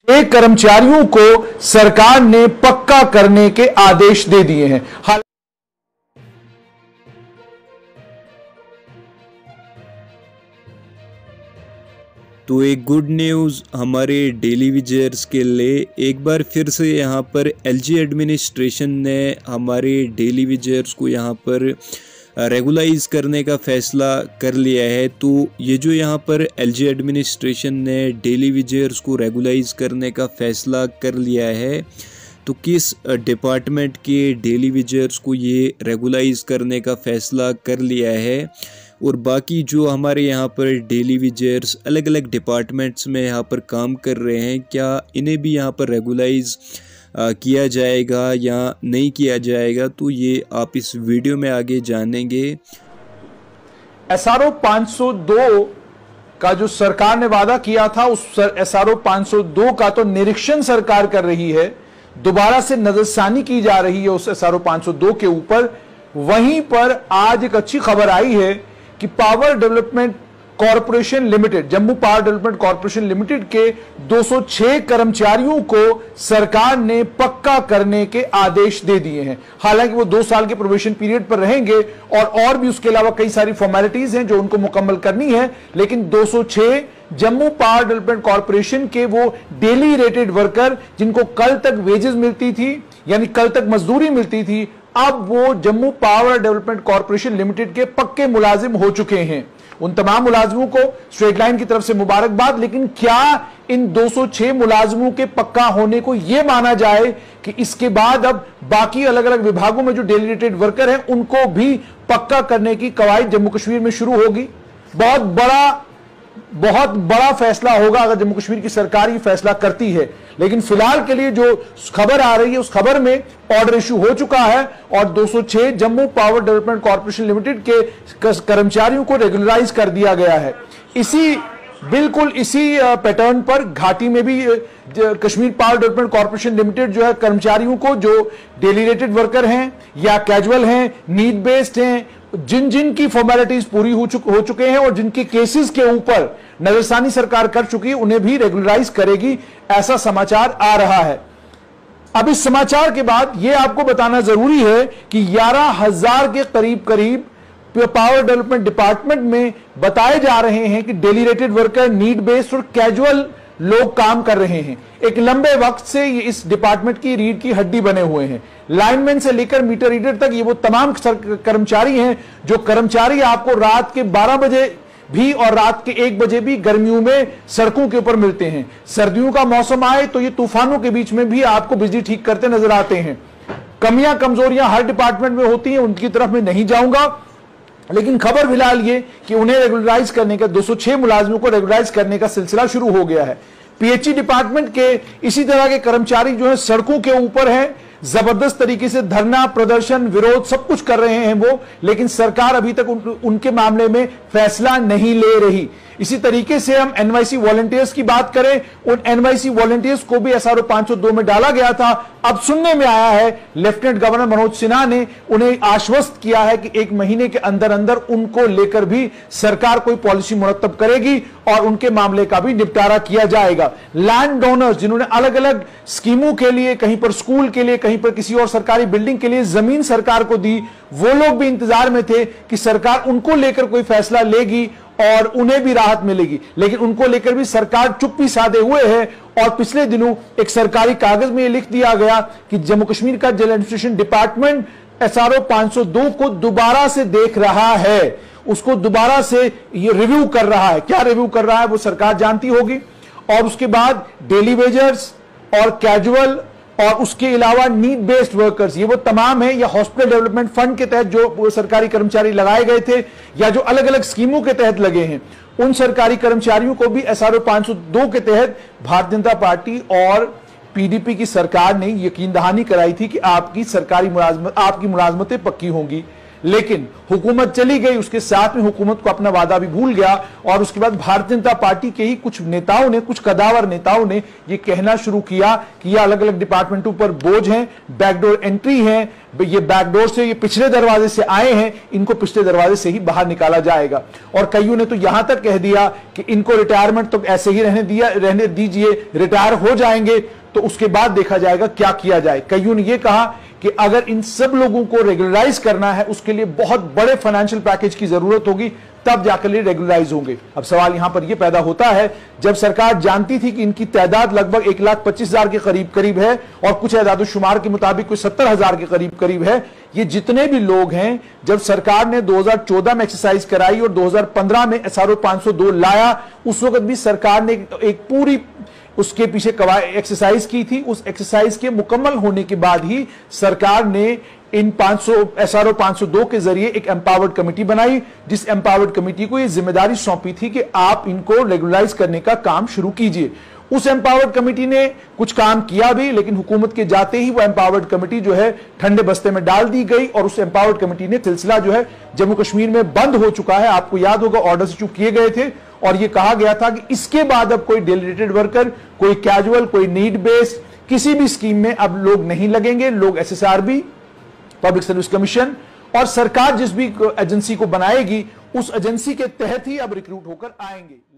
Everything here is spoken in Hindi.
एक कर्मचारियों को सरकार ने पक्का करने के आदेश दे दिए हैं। तो एक गुड न्यूज़ हमारे डेली विजर्स के लिए, एक बार फिर से यहाँ पर एलजी एडमिनिस्ट्रेशन ने हमारे डेली विजर्स को यहाँ पर रेगुलाइज करने का फ़ैसला कर लिया है। तो ये जो यहाँ पर एलजी एडमिनिस्ट्रेशन ने डेली विजर्स को रेगुलाइज करने का फ़ैसला कर लिया है, तो किस डिपार्टमेंट के डेली विजर्स को ये रेगुलाइज करने का फ़ैसला कर लिया है, और बाकी जो हमारे यहाँ पर डेली विजर्स अलग अलग डिपार्टमेंट्स में यहाँ पर काम कर रहे हैं, क्या इन्हें भी यहाँ पर रेगुलाइज किया जाएगा या नहीं किया जाएगा, तो ये आप इस वीडियो में आगे जानेंगे। एसआरओ 502 का जो सरकार ने वादा किया था, उस एसआरओ 502 का तो निरीक्षण सरकार कर रही है, दोबारा से नजरसानी की जा रही है उस एसआरओ 502 के ऊपर। वहीं पर आज एक अच्छी खबर आई है कि power development corporation limited, Jammu power development corporation limited के 206 कर्मचारियों को सरकार ने पक्का करने के आदेश दे दिए हैं। हालांकि वो 2 साल के प्रोबेशन पीरियड पर रहेंगे और भी उसके अलावा कई सारी फॉर्मेलिटीज हैं जो उनको मुकम्मल करनी है, लेकिन 206 जम्मू पावर डेवलपमेंट कॉरपोरेशन के वो डेली रेटेड वर्कर जिनको कल तक वेजेस मिलती थी, यानी कल तक मजदूरी मिलती थी, अब वो Jammu power development corporation limited के पक्के मुलाजिम हो चुके हैं। उन तमाम मुलाजिमों को स्ट्रेट लाइन की तरफ से मुबारकबाद। लेकिन क्या इन 206 मुलाजिमों के पक्का होने को यह माना जाए कि इसके बाद अब बाकी अलग अलग विभागों में जो डेली रेटेड वर्कर हैं उनको भी पक्का करने की कवायद जम्मू कश्मीर में शुरू होगी? बहुत बड़ा फैसला होगा अगर जम्मू कश्मीर की सरकार ये फैसला करती है। लेकिन फिलहाल के लिए जो खबर आ रही है उस खबर में ऑर्डर इशू हो चुका है और 206 Jammu power development corporation limited के कर्मचारियों को रेगुलराइज कर दिया गया है। बिल्कुल इसी पैटर्न पर घाटी में भी Kashmir power development corporation limited जो है कर्मचारियों को जो डेली रेटेड वर्कर हैं या कैजुअल हैं, नीड बेस्ड हैं, जिन की फॉर्मेलिटीज पूरी हो चुके हैं और जिनके केसेस के ऊपर नजरसानी सरकार कर चुकी है, उन्हें भी रेगुलराइज करेगी, ऐसा समाचार आ रहा है। अब इस समाचार के बाद यह आपको बताना जरूरी है कि 11,000 के करीब पावर डेवलपमेंट डिपार्टमेंट में बताए जा रहे हैं कि daily rated worker, need based और कैजुअल लोग काम कर रहे हैं। एक लंबे वक्त से ये इस डिपार्टमेंट की रीढ़ की हड्डी बने हुए हैं। लाइनमैन से लेकर मीटर रीडर तक ये वो तमाम कर्मचारी हैं जो कर्मचारी आपको रात के 12 बजे भी और रात के 1 बजे भी गर्मियों में सड़कों के ऊपर मिलते हैं। सर्दियों का मौसम आए तो ये तूफानों के बीच में भी आपको बिजली ठीक करते नजर आते हैं। कमियां कमजोरियां हर डिपार्टमेंट में होती हैं, उनकी तरफ मैं नहीं जाऊंगा, लेकिन खबर फिलहाल ये कि उन्हें रेगुलराइज करने का, 206 मुलाजिमों को रेगुलराइज करने का सिलसिला शुरू हो गया है। पीएचई डिपार्टमेंट के इसी तरह के कर्मचारी जो है सड़कों के ऊपर हैं, जबरदस्त तरीके से धरना प्रदर्शन विरोध सब कुछ कर रहे हैं वो, लेकिन सरकार अभी तक उनके मामले में फैसला नहीं ले रही। इसी तरीके से हम एनवाईसी वॉलंटियर्स की बात करें, उन एनवाईसी वॉलंटियर्स को भी एसआरओ 502 में डाला गया था। अब सुनने में आया है लेफ्टिनेंट गवर्नर मनोज सिन्हा ने उन्हें आश्वस्त किया है कि 1 महीने के अंदर अंदर उनको लेकर भी सरकार कोई पॉलिसी मुरतब करेगी और उनके मामले का भी निपटारा किया जाएगा। लैंड डोनर्स जिन्होंने अलग अलग स्कीमों के लिए, कहीं पर स्कूल के लिए, कहीं पर किसी और सरकारी बिल्डिंग के लिए जमीन सरकार को दी, वो लोग भी इंतजार में थे कि सरकार उनको लेकर कोई फैसला लेगी और उन्हें भी राहत मिलेगी, लेकिन उनको लेकर भी सरकार चुप्पी साधे हुए है। और पिछले दिनों एक सरकारी कागज में यह लिख दिया गया कि जम्मू कश्मीर का जल एडमिनिस्ट्रेशन डिपार्टमेंट एसआरओ 502 को दोबारा से देख रहा है, उसको दोबारा से ये रिव्यू कर रहा है। क्या रिव्यू कर रहा है वो सरकार जानती होगी। और उसके बाद डेली वेजर्स और कैजुअल और उसके अलावा नीड बेस्ड वर्कर्स, ये वो तमाम है, या हॉस्पिटल डेवलपमेंट फंड के तहत जो सरकारी कर्मचारी लगाए गए थे या जो अलग अलग स्कीमों के तहत लगे हैं, उन सरकारी कर्मचारियों को भी एसआरओ 502 के तहत भारतीय जनता पार्टी और पीडीपी की सरकार ने यकीन दहानी कराई थी कि आपकी सरकारी मुलाजमत, आपकी मुलाजमतें पक्की होंगी। लेकिन हुकूमत चली गई, उसके साथ में हुकूमत को अपना वादा भी भूल गया और उसके बाद भारतीय जनता पार्टी के ही कुछ नेताओं ने, कुछ कदावर नेताओं ने यह कहना शुरू किया कि ये अलग अलग डिपार्टमेंटों पर बोझ हैं, बैकडोर एंट्री है, ये बैकडोर से, ये पिछले दरवाजे से आए हैं, इनको पिछले दरवाजे से ही बाहर निकाला जाएगा। और कईयों ने तो यहां तक कह दिया कि इनको रिटायरमेंट तो ऐसे ही रहने दीजिए, रिटायर हो जाएंगे तो उसके बाद देखा जाएगा क्या किया जाए। कईयों ने यह कहा कि अगर इन सब लोगों को रेगुलराइज करना है उसके लिए बहुत बड़े फाइनेंशियल पैकेज की जरूरत होगी, तब जाकर ये रेगुलराइज होंगे। अब सवाल यहां पर यह पैदा होता है, जब सरकार जानती थी कि इनकी तादाद लगभग 1,25,000 के करीब है और कुछ एदादुशुमार के मुताबिक कोई 70,000 के करीब है, ये जितने भी लोग हैं, जब सरकार ने 2014 में एक्सरसाइज कराई और 2015 में SRO 502 लाया, उस वक्त भी सरकार ने एक पूरी उसके पीछे एक्सरसाइज की थी। उस एक्सरसाइज के मुकम्मल होने के बाद ही सरकार ने इन SRO 502 के जरिए एक एम्पावर्ड कमेटी बनाई, जिस एम्पावर्ड कमेटी को यह जिम्मेदारी सौंपी थी कि आप इनको रेगुलराइज करने का काम शुरू कीजिए। उस एम्पावर्ड कमेटी ने कुछ काम किया भी, लेकिन हुकूमत के जाते ही वो एम्पावर्ड कमेटी जो है ठंडे बस्ते में डाल दी गई और उस एम्पावर्ड कमेटी ने सिलसिला जो है जम्मू कश्मीर में बंद हो चुका है। आपको याद होगा ऑर्डर्स इशू किए गए थे और यह कहा गया था कि इसके बाद अब कोई डेलीगेटेड वर्कर, कोई कैजुअल, कोई नीड बेस्ड किसी भी स्कीम में अब लोग नहीं लगेंगे। लोग SSRB, पब्लिक सर्विस कमीशन और सरकार जिस भी एजेंसी को बनाएगी उस एजेंसी के तहत ही अब रिक्रूट होकर आएंगे।